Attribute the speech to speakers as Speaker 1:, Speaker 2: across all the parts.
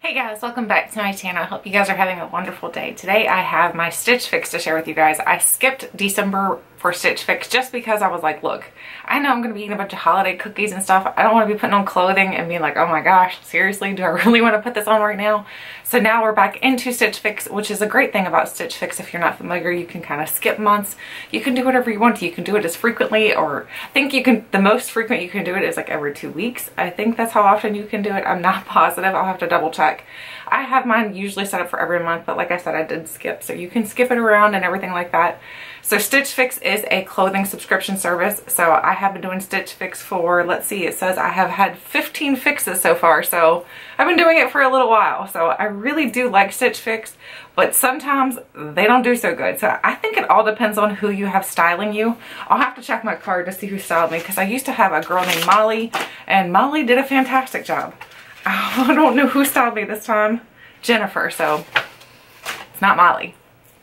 Speaker 1: Hey guys, welcome back to my channel. I hope you guys are having a wonderful day. Today I have my Stitch Fix to share with you guys. I skipped December for Stitch Fix just because I was like, look, I know I'm going to be eating a bunch of holiday cookies and stuff. I don't want to be putting on clothing and being like, oh my gosh, seriously, do I really want to put this on right now? So now we're back into Stitch Fix, which is a great thing about Stitch Fix. If you're not familiar, you can kind of skip months. You can do whatever you want to. You can do it as frequently, or I think you can, the most frequent you can do it is like every 2 weeks. I think that's how often you can do it. I'm not positive. I'll have to double check. I have mine usually set up for every month, but like I said, I did skip, so you can skip it around and everything like that. So Stitch Fix is a clothing subscription service. So I have been doing Stitch Fix for, let's see, it says I have had 15 fixes so far. So I've been doing it for a little while. So I really do like Stitch Fix, but sometimes they don't do so good. So I think it all depends on who you have styling you. I'll have to check my card to see who styled me, because I used to have a girl named Molly, and Molly did a fantastic job. I don't know who styled me this time. Jennifer, so it's not Molly.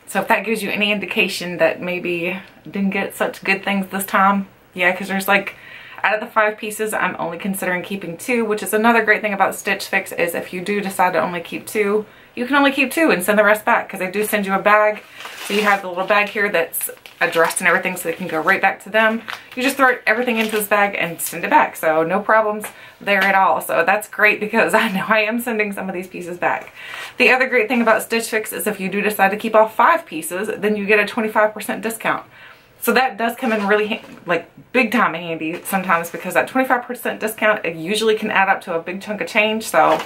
Speaker 1: So if that gives you any indication that maybe didn't get such good things this time, yeah, because there's like, out of the 5 pieces, I'm only considering keeping 2, which is another great thing about Stitch Fix, is if you do decide to only keep 2, you can only keep 2 and send the rest back, because they do send you a bag. So you have the little bag here that's addressed and everything, so they can go right back to them. You just throw everything into this bag and send it back, so no problems there at all. So that's great, because I know I am sending some of these pieces back. The other great thing about Stitch Fix is if you do decide to keep all 5 pieces, then you get a 25% discount. So that does come in really like big time handy sometimes, because that 25% discount, it usually can add up to a big chunk of change. So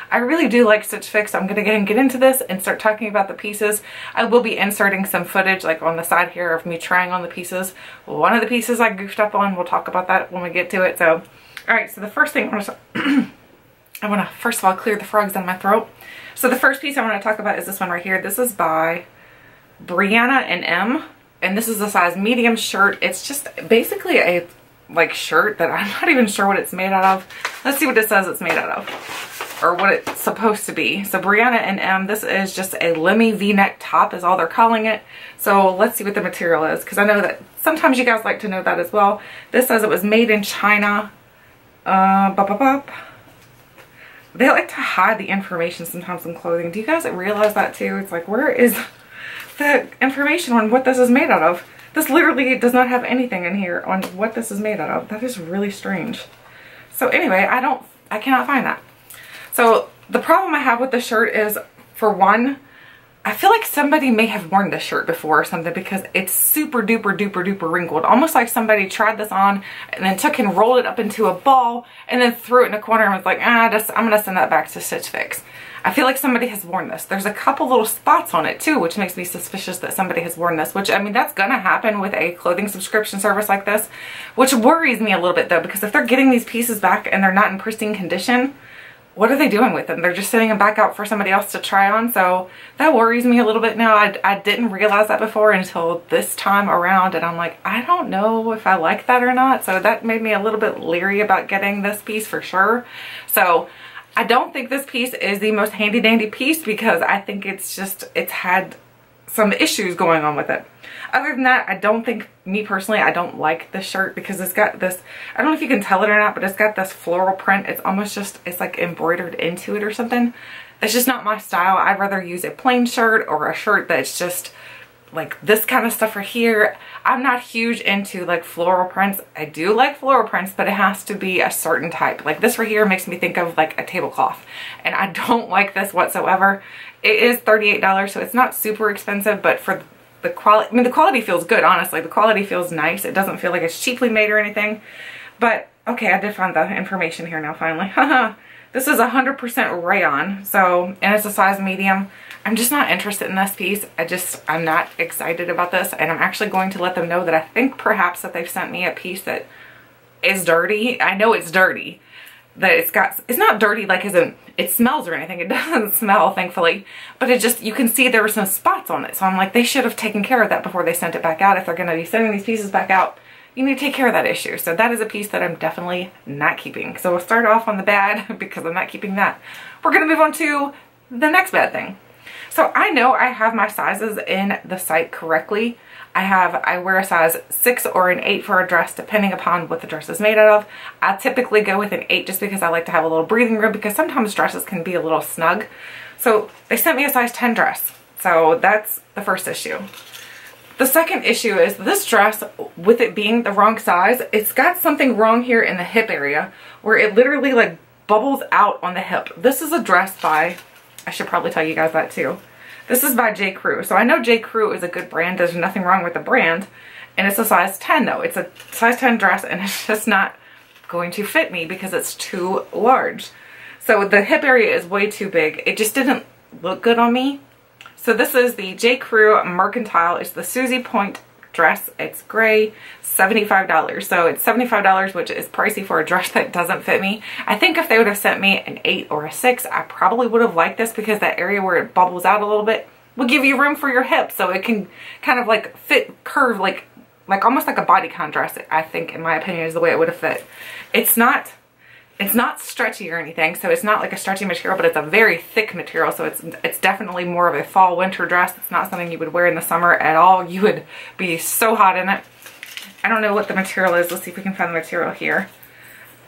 Speaker 1: I really do like Stitch Fix. I'm gonna get into this and start talking about the pieces. I will be inserting some footage like on the side here of me trying on the pieces. One of the pieces I goofed up on, we'll talk about that when we get to it. So all right, so the first thing I want to first of all clear the frogs out of my throat. So the first piece I want to talk about is this one right here. This is by Brina and M, and this is a size medium shirt. It's just basically a like shirt that I'm not even sure what it's made out of. Let's see what it says it's made out of, or what it's supposed to be. So Brianna and M, this is just a Lemmy v-neck top is all they're calling it. So let's see what the material is, because I know that sometimes you guys like to know that as well. This says it was made in China. They like to hide the information sometimes in clothing. Do you guys realize that too? It's like, where is the information on what this is made out of? This literally does not have anything in here on what this is made out of. That is really strange. So anyway, I cannot find that. So the problem I have with the shirt is, for one, I feel like somebody may have worn this shirt before or something, because it's super duper duper duper wrinkled. Almost like somebody tried this on and then took and rolled it up into a ball and then threw it in a corner and was like, I'm gonna send that back to Stitch Fix. I feel like somebody has worn this. There's a couple little spots on it too, which makes me suspicious that somebody has worn this, which, I mean, that's gonna happen with a clothing subscription service like this, which worries me a little bit though, because if they're getting these pieces back and they're not in pristine condition, what are they doing with them? They're just sending them back out for somebody else to try on. So that worries me a little bit now. I didn't realize that before until this time around, and I'm like, I don't know if I like that or not. So that made me a little bit leery about getting this piece for sure. So I don't think this piece is the most handy dandy piece, because I think it's had some issues going on with it. Other than that, I don't think, me personally, I don't like this shirt, because it's got this, I don't know if you can tell it or not, but it's got this floral print. It's almost just, it's like embroidered into it or something. It's just not my style. I'd rather use a plain shirt or a shirt that's just like this kind of stuff right here. I'm not huge into like floral prints. I do like floral prints, but it has to be a certain type. Like this right here makes me think of like a tablecloth, and I don't like this whatsoever. It is $38, so it's not super expensive, but for the quality, I mean, the quality feels good, honestly. The quality feels nice. It doesn't feel like it's cheaply made or anything. But okay, I did find the information here now finally. Haha. This is 100% rayon, so, and it's a size medium. I'm just not interested in this piece. I'm not excited about this, and I'm actually going to let them know that I think perhaps that they've sent me a piece that is dirty. I know it's dirty. That it's not dirty like as in it smells or anything. It doesn't smell, thankfully, but it just, you can see there were some spots on it. So I'm like, they should have taken care of that before they sent it back out. If they're going to be sending these pieces back out, you need to take care of that issue. So that is a piece that I'm definitely not keeping. So we'll start off on the bad, because I'm not keeping that. We're going to move on to the next bad thing. So I know I have my sizes in the site correctly. I wear a size 6 or an 8 for a dress depending upon what the dress is made out of. I typically go with an 8 just because I like to have a little breathing room, because sometimes dresses can be a little snug. So they sent me a size 10 dress. So that's the first issue. The second issue is this dress, with it being the wrong size, it's got something wrong here in the hip area where it literally like bubbles out on the hip. This is a dress by, I should probably tell you guys that too. This is by J. Crew. So I know J. Crew is a good brand. There's nothing wrong with the brand. And it's a size 10 though. It's a size 10 dress and it's just not going to fit me because it's too large. So the hip area is way too big. It just didn't look good on me. So this is the J. Crew Mercantile. It's the Suzy Pointe dress. It's gray, $75. So it's $75, which is pricey for a dress that doesn't fit me. I think if they would have sent me an 8 or a 6, I probably would have liked this, because that area where it bubbles out a little bit will give you room for your hips, so it can kind of like fit, curve, like almost like a bodycon dress. I think, in my opinion, is the way it would have fit. It's not stretchy or anything, so it's not like a stretchy material, but it's a very thick material, so it's definitely more of a fall winter dress. It's not something you would wear in the summer at all. You would be so hot in it. I don't know what the material is. Let's see if we can find the material here.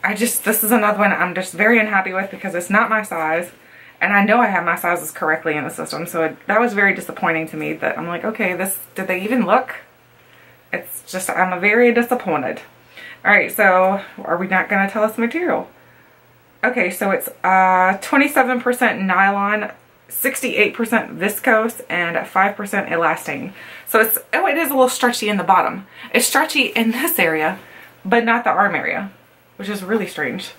Speaker 1: This is another one I'm just very unhappy with because it's not my size, and I know I have my sizes correctly in the system, so that was very disappointing to me. That I'm like, okay, did they even look? It's just, I'm very disappointed. All right, so are we not going to tell us the material? Okay, so it's 27% nylon, 68% viscose, and 5% elastane. So it is a little stretchy in the bottom. It's stretchy in this area, but not the arm area, which is really strange.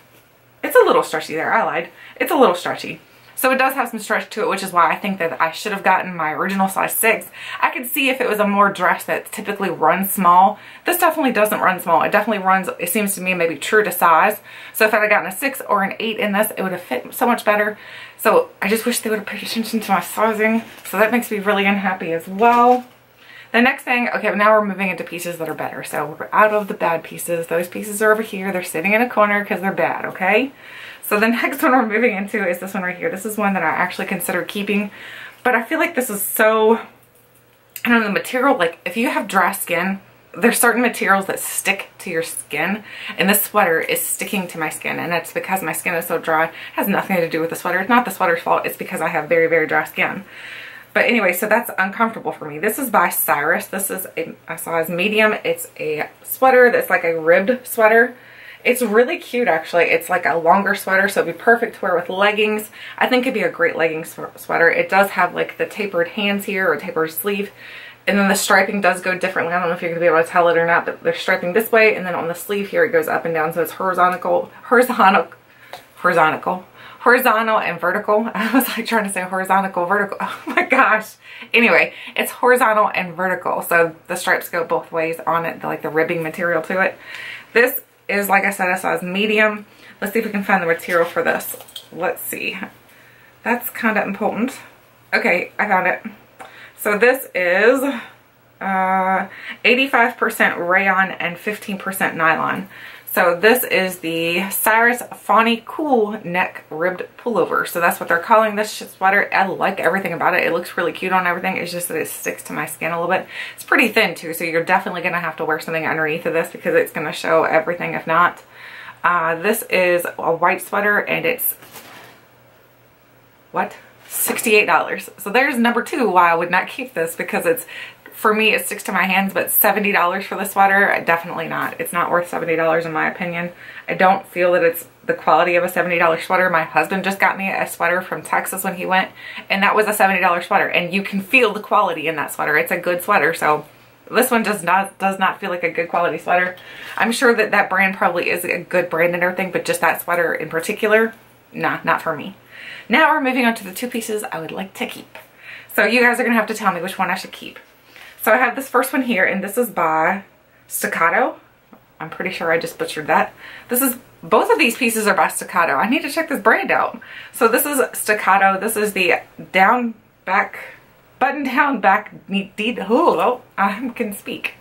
Speaker 1: It's a little stretchy there, I lied. It's a little stretchy. So it does have some stretch to it, which is why I think that I should have gotten my original size 6. I could see if it was a more dress that typically runs small. This definitely doesn't run small. It definitely runs, it seems to me, maybe true to size. So if I had gotten a 6 or an 8 in this, it would have fit so much better. So I just wish they would have paid attention to my sizing. So that makes me really unhappy as well. The next thing, okay, now we're moving into pieces that are better. So we're out of the bad pieces. Those pieces are over here. They're sitting in a corner because they're bad, okay? So the next one we're moving into is this one right here. This is one that I actually consider keeping, but I feel like this is so, I don't know, the material, like if you have dry skin, there's certain materials that stick to your skin, and this sweater is sticking to my skin, and that's because my skin is so dry. It has nothing to do with the sweater. It's not the sweater's fault. It's because I have very, very dry skin. But anyway, so that's uncomfortable for me. This is by Cyrus. This is a size medium. It's a sweater that's like a ribbed sweater. It's really cute, actually. It's like a longer sweater, so it'd be perfect to wear with leggings. I think it'd be a great leggings sweater. It does have like the tapered hands here, or tapered sleeve, and then the striping does go differently. I don't know if you're gonna be able to tell it or not, but there's striping this way, and then on the sleeve here it goes up and down, so it's horizontal and vertical. I was like trying to say horizontal, vertical. Oh my gosh. Anyway, it's horizontal and vertical, so the stripes go both ways on it, like the ribbing material to it. This is, like I said, a size medium. Let's see if we can find the material for this. Let's see. That's kind of important. Okay, I found it. So this is 85% rayon and 15% nylon. So this is the Cyrus Fawny Cool Neck Ribbed Pullover. So that's what they're calling this sweater. I like everything about it. It looks really cute on everything. It's just that it sticks to my skin a little bit. It's pretty thin too, so you're definitely going to have to wear something underneath of this because it's going to show everything if not. This is a white sweater, and it's, what? $68. So there's number 2 why I would not keep this, because it's, for me, it sticks to my hands, but $70 for the sweater, definitely not. It's not worth $70 in my opinion. I don't feel that it's the quality of a $70 sweater. My husband just got me a sweater from Texas when he went, and that was a $70 sweater, and you can feel the quality in that sweater. It's a good sweater, so this one does not feel like a good quality sweater. I'm sure that that brand probably is a good brand and everything, but just that sweater in particular, nah, not for me. Now we're moving on to the 2 pieces I would like to keep. So you guys are gonna have to tell me which one I should keep. So I have this first one here, and this is by Staccato. I'm pretty sure I just butchered that. Both of these pieces are by Staccato. I need to check this brand out. So this is Staccato. This is the button down back, oh, I can speak.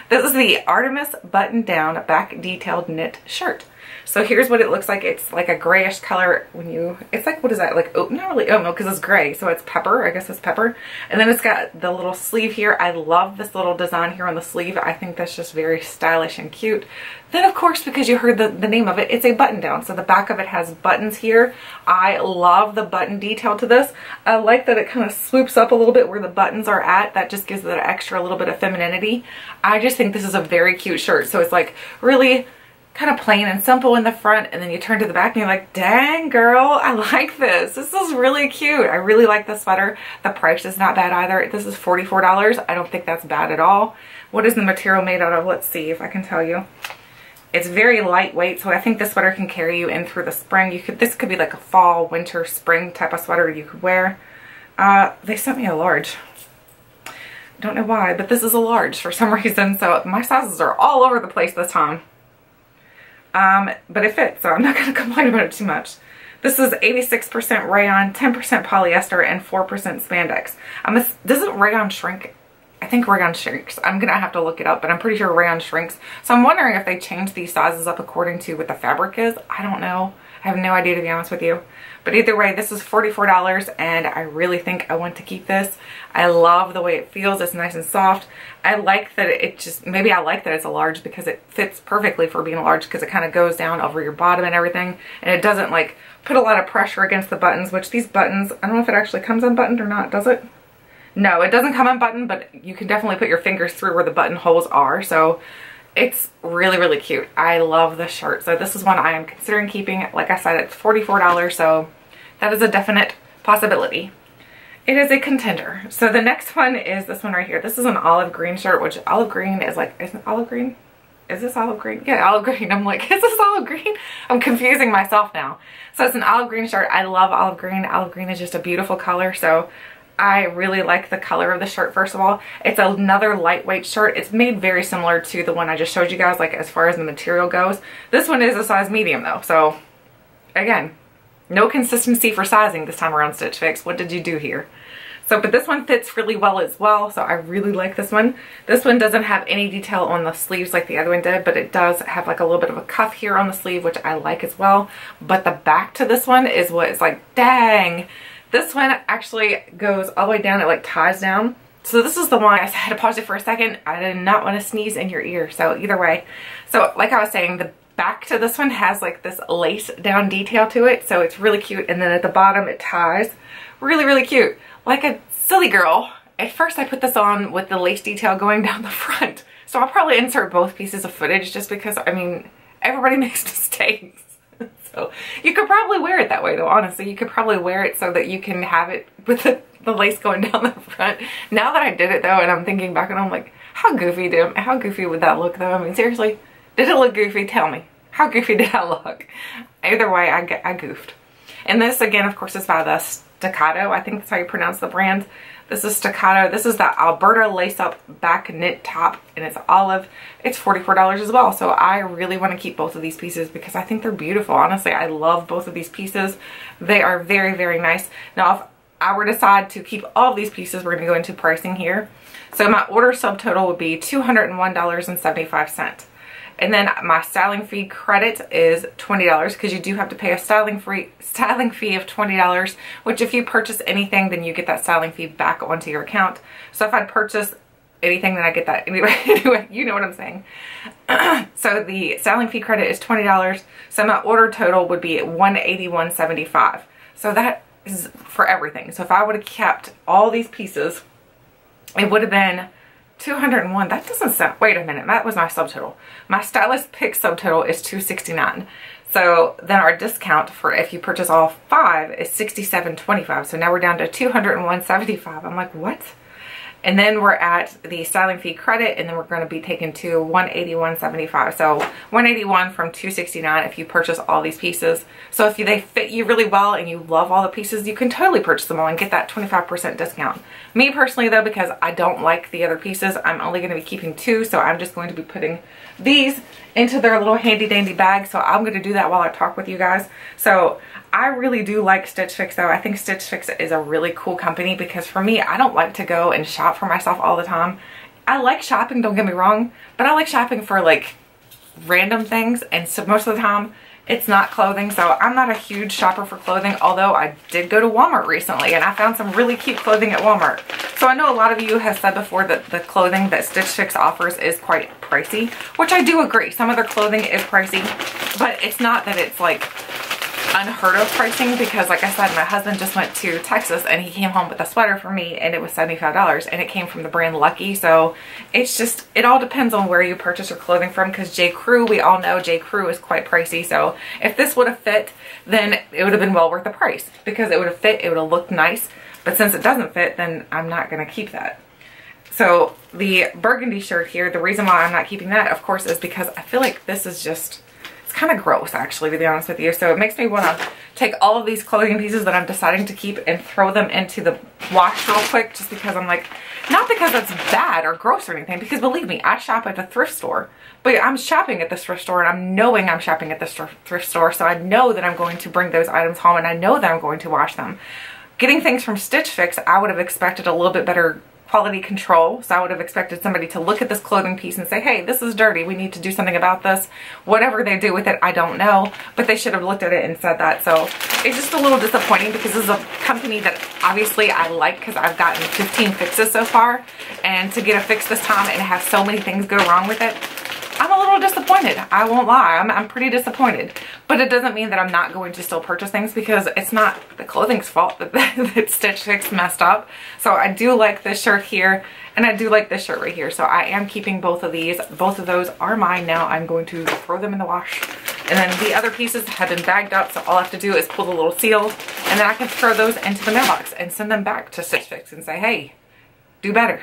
Speaker 1: This is the Artemis button down back detailed knit shirt. So here's what it looks like. It's like a grayish color when you, it's like, what is that? Like, oh, not really oatmeal because it's gray. So it's pepper. I guess it's pepper. And then it's got the little sleeve here. I love this little design here on the sleeve. I think that's just very stylish and cute. Then of course, because you heard the name of it, it's a button down. So the back of it has buttons here. I love the button detail to this. I like that it kind of swoops up a little bit where the buttons are at. That just gives it an extra little bit of femininity. I just think this is a very cute shirt. So it's like really kind of plain and simple in the front, and then you turn to the back and you're like, dang girl, I like this. This is really cute. I really like the sweater. The price is not bad either. This is $44. I don't think that's bad at all. What is the material made out of? Let's see if I can tell you. It's very lightweight, so I think this sweater can carry you in through the spring. This could be like a fall, winter, spring type of sweater you could wear. They sent me a large. Don't know why, but this is a large for some reason, so my sizes are all over the place this time. But it fits, so I'm not going to complain about it too much. This is 86% rayon, 10% polyester, and 4% spandex. Doesn't rayon shrink? I think rayon shrinks. I'm going to have to look it up, but I'm pretty sure rayon shrinks. So I'm wondering if they change these sizes up according to what the fabric is. I don't know. I have no idea, to be honest with you. But either way, this is $44, and I really think I want to keep this. I love the way it feels. It's nice and soft. I like that it just, maybe I like that it's a large because it fits perfectly for being a large, because it kind of goes down over your bottom and everything. And it doesn't like put a lot of pressure against the buttons, which these buttons, I don't know if it actually comes unbuttoned or not, does it? No, it doesn't come unbuttoned, but you can definitely put your fingers through where the buttonholes are. So it's really, really cute. I love this shirt. So this is one I am considering keeping. Like I said, it's $44, so that is a definite possibility. It is a contender. So the next one is this one right here. This is an olive green shirt, which olive green is like, isn't olive green? Is this olive green? Yeah, olive green. I'm like, is this olive green? I'm confusing myself now. So it's an olive green shirt. I love olive green. Olive green is just a beautiful color. So I really like the color of the shirt, first of all. It's another lightweight shirt. It's made very similar to the one I just showed you guys, like as far as the material goes. This one is a size medium though. So again, no consistency for sizing this time around, Stitch Fix. What did you do here? So, but this one fits really well as well. So I really like this one. This one doesn't have any detail on the sleeves like the other one did, but it does have like a little bit of a cuff here on the sleeve, which I like as well. But the back to this one is what it's like, dang. This one actually goes all the way down. It like ties down. So this is the one, I had to pause it for a second. I did not want to sneeze in your ear. So either way. So like I was saying, the back to this one has like this lace down detail to it. So it's really cute. And then at the bottom it ties. Really, really cute. Like a silly girl. At first I put this on with the lace detail going down the front. So I'll probably insert both pieces of footage just because, I mean, everybody makes mistakes. So you could probably wear it that way though, honestly. You could probably wear it so that you can have it with the lace going down the front. Now that I did it though, and I'm thinking back and I'm like, how goofy would that look though? I mean, seriously, did it look goofy? Tell me. How goofy did I look? Either way, I goofed. And this again, of course, is by the Staccato. I think that's how you pronounce the brand. This is Staccato. This is the Alberta lace-up back knit top, and it's olive. It's $44 as well. So I really want to keep both of these pieces because I think they're beautiful. Honestly, I love both of these pieces. They are very, very nice. Now, if I were to decide to keep all of these pieces, we're going to go into pricing here. So my order subtotal would be $201.75. And then my styling fee credit is $20 because you do have to pay a styling fee of $20, which if you purchase anything, then you get that styling fee back onto your account. So if I'd purchase anything, then I get that anyway, you know what I'm saying. So the styling fee credit is $20. So my order total would be $181.75. So that is for everything. So if I would have kept all these pieces, it would have been 201. That doesn't sound, wait a minute, that was my subtotal. My Stylist pick subtotal is 269. So then our discount for if you purchase all 5 is $67.25. So now we're down to $201.75. I'm like, what? And then we're at the styling fee credit, and then we're going to be taken to $181.75. So $181 from $269 if you purchase all these pieces. So if they fit you really well and you love all the pieces, you can totally purchase them all and get that 25% discount. Me personally though, because I don't like the other pieces, I'm only going to be keeping 2. So I'm just going to be putting these into their little handy dandy bag. So I'm going to do that while I talk with you guys. So I really do like Stitch Fix though. I think Stitch Fix is a really cool company because for me, I don't like to go and shop for myself all the time. I like shopping, don't get me wrong, but I like shopping for like random things, and so most of the time it's not clothing. So I'm not a huge shopper for clothing, although I did go to Walmart recently and I found some really cute clothing at Walmart. So I know a lot of you have said before that the clothing that Stitch Fix offers is quite pricey, which I do agree. Some of their clothing is pricey, but it's not that it's like unheard of pricing, because like I said, my husband just went to Texas and he came home with a sweater for me and it was $75 and it came from the brand Lucky. So it's just, it all depends on where you purchase your clothing from, because J. Crew, we all know J. Crew is quite pricey. So if this would have fit, then it would have been well worth the price, because it would have fit, it would have looked nice. But since it doesn't fit, then I'm not going to keep that. So the burgundy shirt here, the reason why I'm not keeping that, of course, is because I feel like this is just, kind of gross actually, to be honest with you. So it makes me want to take all of these clothing pieces that I'm deciding to keep and throw them into the wash real quick, just because I'm like, not because it's bad or gross or anything, because believe me, I shop at the thrift store, but I'm shopping at this thrift store and I'm knowing I'm shopping at this thrift store, so I know that I'm going to bring those items home and I know that I'm going to wash them. Getting things from Stitch Fix, I would have expected a little bit better quality control. So I would have expected somebody to look at this clothing piece and say, hey, this is dirty, we need to do something about this. Whatever they do with it, I don't know, but they should have looked at it and said that. So it's just a little disappointing, because this is a company that obviously I like, because I've gotten 15 fixes so far, and to get a fix this time and have so many things go wrong with it, I'm a little disappointed. I won't lie. I'm pretty disappointed. But it doesn't mean that I'm not going to still purchase things, because it's not the clothing's fault that Stitch Fix messed up. So I do like this shirt here, and I do like this shirt right here. So I am keeping both of these. Both of those are mine now. I'm going to throw them in the wash. And then the other pieces have been bagged up, so all I have to do is pull the little seal, and then I can throw those into the mailbox and send them back to Stitch Fix and say, hey, do better.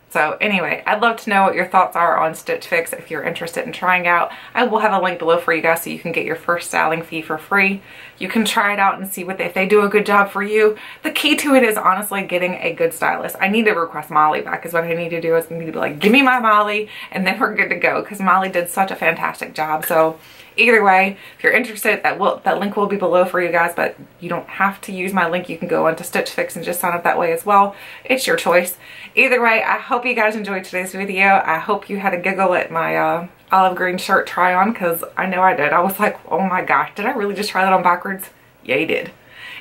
Speaker 1: So anyway, I'd love to know what your thoughts are on Stitch Fix if you're interested in trying out. I will have a link below for you guys so you can get your first styling fee for free. You can try it out and see if they do a good job for you. The key to it is honestly getting a good stylist. I need to request Molly back, is what I need to do, is I need to be like, give me my Molly, and then we're good to go, because Molly did such a fantastic job. So either way, if you're interested, that link will be below for you guys, but you don't have to use my link. You can go onto Stitch Fix and just sign up that way as well. It's your choice. Either way, I hope you guys enjoyed today's video. I hope you had a giggle at my olive green shirt try on, because I know I did. I was like, oh my gosh, did I really just try that on backwards? Yeah, you did.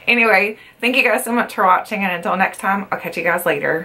Speaker 1: Anyway, thank you guys so much for watching, and until next time, I'll catch you guys later.